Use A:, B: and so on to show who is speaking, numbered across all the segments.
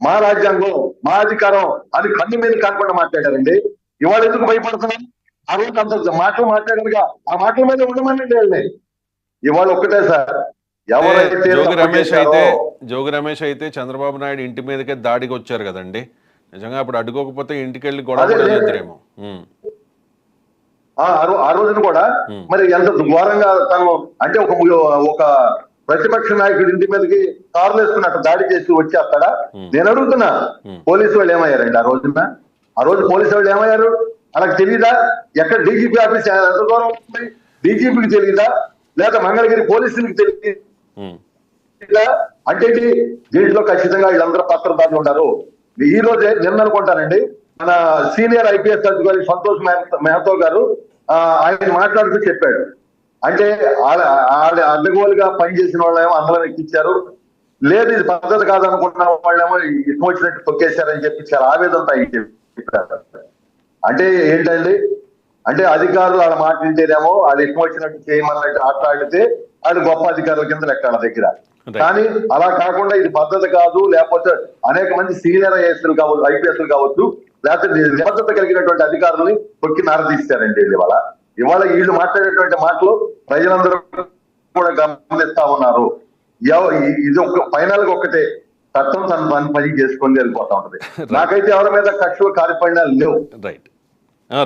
A: మా రాజ్యాంగం, మా అధికారం అని కన్ను మీద కాకుండా మాట్లాడారండి. ఇవాళ ఎందుకు భయపడుతున్నాం? ఆ రోజు అంత మాటలు మాట్లాడారుగా, ఆ మాటల మీద ఉండమనండి వాళ్ళని. ఇవాళ ఒక్కటే సార్, ఎవరైతే
B: జోగి రమేష్ అయితే చంద్రబాబు నాయుడు ఇంటి మీదకే దాడికి వచ్చారు కదండి. నిజంగా అప్పుడు అడ్డుకోకపోతే ఇంటికి వెళ్ళి గొడవ చేద్దరేమో.
A: ఆ రోజున కూడా మరి ఎంత ఘోరంగా తను అంటే ఒక ప్రతిపక్ష నాయకుడి ఇంటి మీదకి కార్లు వేసుకున్నట్టు దాడి చేసి వచ్చేస్తాడా? నేను అడుగుతున్నా, పోలీసు వాళ్ళు ఏమయ్యారండి ఆ రోజున? ఆ రోజు పోలీసు వాళ్ళు ఏమయ్యారు? వాళ్ళకి తెలియదా? ఎక్కడ డీజీపీ ఆఫీస్ ఎంత దూరం ఉంది? డీజీపీకి తెలియదా? లేదా మంగళగిరి పోలీసులకు తెలియదా? అంటే దీంట్లో ఖచ్చితంగా వీళ్ళందరూ పత్రదారులు ఉన్నారు. ఈ రోజే నిన్న అనుకుంటానండి, మన సీనియర్ ఐపీఎస్ అధికారి సంతోష్ మెహతో గారు ఆయన మాట్లాడుతూ చెప్పాడు, అంటే అడ్డగోలుగా పనిచేసిన వాళ్ళేమో అందరం ఎక్కించారు, లేదు ఇది పద్ధతి కాదనుకున్న వాళ్ళేమో ఇష్టం వచ్చినట్టు తొక్కేశారని చెప్పి చాలా ఆవేదనతో చెప్పారు. అంటే ఏంటండి, అంటే అధికారులు వాళ్ళ మాట వింటేనేమో అది ఇష్టం వచ్చినట్టు చేయమన్నట్టు మాట్లాడితే అది గొప్ప అధికారుల కింద లెక్క వాళ్ళ దగ్గర. కానీ అలా కాకుండా ఇది పద్ధతి కాదు, లేకపోతే అనేక మంది సీనియర్ ఐఏఎస్లు కావచ్చు, ఐపీఎస్లు కావచ్చు, లేకపోతే నిబద్ధత కలిగినటువంటి అధికారులని తొక్కి నారదీస్తారండి. ఇవాళ వీళ్ళు మాట్లాడేటువంటి మాటలు ప్రజలందరూ కూడా గమనిస్తా ఉన్నారు. ఇది ఫైనల్ గా ఒక్కటే, చట్టం తన పని చేసుకొని వెళ్ళిపోతా ఉంటది. నాకైతే ఎవరి మీద కక్షలు కార్యపడినాలు లేవు.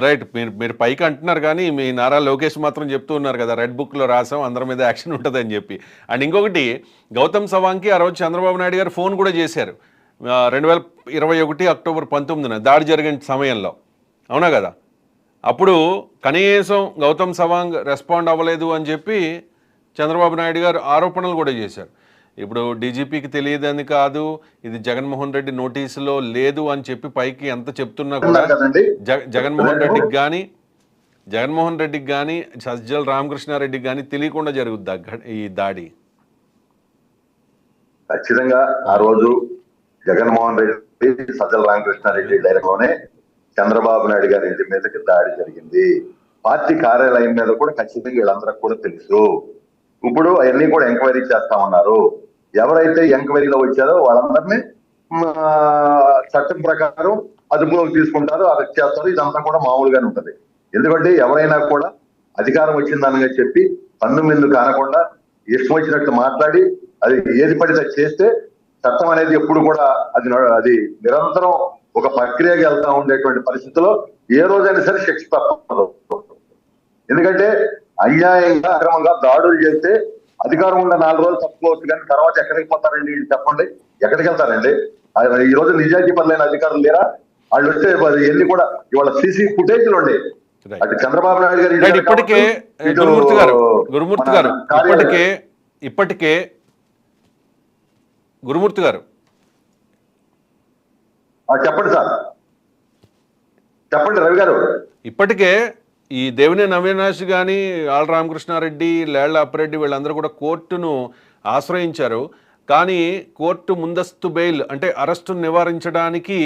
B: రైట్, మీరు పైకి అంటున్నారు కానీ మీ నారా లోకేష్ మాత్రం చెప్తూ ఉన్నారు కదా, రెడ్ బుక్ లో రాసాం అందరి మీద యాక్షన్ ఉంటుంది అని చెప్పి. అండ్ ఇంకొకటి, గౌతమ్ సవాంగ్కి ఆ రోజు చంద్రబాబు నాయుడు గారు ఫోన్ కూడా చేశారు 2021 అక్టోబర్ 19న దాడి జరిగిన సమయంలో, అవునా కదా? అప్పుడు కనీసం గౌతమ్ సవాంగ్ రెస్పాండ్ అవ్వలేదు అని చెప్పి చంద్రబాబు నాయుడు గారు ఆరోపణలు కూడా చేశారు. ఇప్పుడు డీజీపీకి తెలియదని కాదు, ఇది జగన్మోహన్ రెడ్డి నోటీసులో లేదు అని చెప్పి పైకి ఎంత చెప్తున్నా కూడా జగన్మోహన్ రెడ్డికి కానీ సజ్జల రామకృష్ణారెడ్డికి కానీ తెలియకుండా జరుగుద్ది ఈ దాడి.
A: ఖచ్చితంగా ఆ రోజు జగన్మోహన్ రెడ్డి, సజ్జల రామకృష్ణారెడ్డి డైరెక్ట్లోనే చంద్రబాబు నాయుడు గారి ఇంటి మీదకి దాడి జరిగింది. పార్టీ కార్యాలయం మీద కూడా ఖచ్చితంగా వీళ్ళందరికి కూడా తెలుసు. ఇప్పుడు అవన్నీ కూడా ఎంక్వైరీ చేస్తా ఉన్నారు. ఎవరైతే ఎంక్వైరీలో వచ్చారో వాళ్ళందరినీ చట్టం ప్రకారం అదుపులోకి తీసుకుంటారు, అరెస్ట్ చేస్తారు. ఇదంతా కూడా మామూలుగానే ఉంటది. ఎందుకంటే ఎవరైనా కూడా అధికారం వచ్చిందనగా చెప్పి కన్ను మిన్ను కానకుండా ఇష్టం వచ్చినట్టు మాట్లాడి అది ఏది పడితే చేస్తే చట్టం అనేది ఎప్పుడు కూడా అది నిరంతరం ఒక ప్రక్రియగా వెళ్తా ఉండేటువంటి పరిస్థితిలో ఏ రోజైనా సరే శిక్ష తప్పదు. ఎందుకంటే అన్యాయంగా అక్రమంగా దాడులు చేస్తే అధికారం ఉన్న 4 రోజులు తప్పుకోవచ్చు, కానీ తర్వాత ఎక్కడికి పోతారండి? చెప్పండి, ఎక్కడికి వెళ్తారండి? ఈ రోజు నిజాయితీ పనులైన అధికారులు లేరా? వాళ్ళు వస్తే ఎన్ని కూడా ఇవాళ సీసీ ఫుటేజ్లు ఉండే అటు చంద్రబాబు నాయుడు గారు
B: ఇప్పటికే గురుమూర్తి గారు
A: చెప్పండి సార్, చెప్పండి రవి గారు.
B: ఇప్పటికే ఈ దేవినేని అవినాష్ కానీ, ఆళ్ళ రామకృష్ణారెడ్డి, లేళ్ల అప్పిరెడ్డి వీళ్ళందరూ కూడా కోర్టును ఆశ్రయించారు. కానీ కోర్టు ముందస్తు బెయిల్ అంటే అరెస్టును నివారించడానికి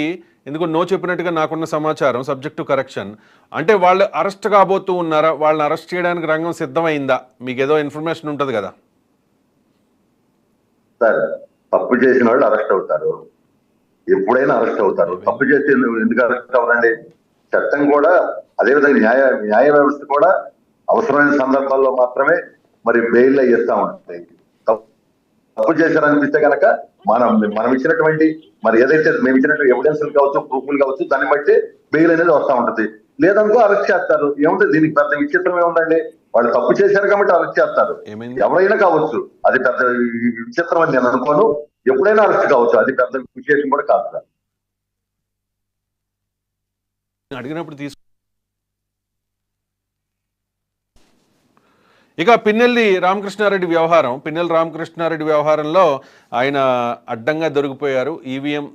B: ఎందుకో నో చెప్పినట్టుగా నాకున్న సమాచారం, సబ్జెక్ట్ టు కరెక్షన్. అంటే వాళ్ళు అరెస్ట్ కాబోతూ ఉన్నారా? వాళ్ళని అరెస్ట్ చేయడానికి రంగం సిద్ధమైందా? మీకు ఏదో ఇన్ఫర్మేషన్ ఉంటుంది కదా
A: సార్? తప్పు చేసిన వాళ్ళు అరెస్ట్ అవుతారు, ఎప్పుడైనా అరెస్ట్ అవుతారు. తప్పు చేసి ఎందుకు అరెస్ట్ అవ్వరండి? చట్టం కూడా అదేవిధంగా న్యాయ వ్యవస్థ కూడా అవసరమైన సందర్భాల్లో మాత్రమే మరి బెయిల్ ఇస్తా ఉంటాయి. తప్పు చేశారనిపిస్తే కనుక మనం ఇచ్చినటువంటి మరి ఏదైతే మేము ఇచ్చినటువంటి ఎవిడెన్స్లు కావచ్చు, ప్రూఫ్లు కావచ్చు, దాన్ని బట్టి బెయిల్ అనేది వస్తూ ఉంటుంది. లేదనుకో అరెస్ట్ చేస్తారు. ఏముంటుంది దీనికి? పెద్ద విచిత్రం ఏముందండి? వాళ్ళు తప్పు చేశారు కాబట్టి అరెస్ట్ చేస్తారు. ఎవరైనా కావచ్చు, అది పెద్ద విచిత్రం అని నేను అనుకోను. ఎప్పుడైనా అరెస్ట్ కావచ్చు, అది పెద్ద విశేషం కూడా కాదు సార్.
B: అడిగినప్పుడు ఇక పిన్నెల్లి రామకృష్ణారెడ్డి వ్యవహారంలో ఆయన అడ్డంగా దొరికిపోయారు. ఈవీఎం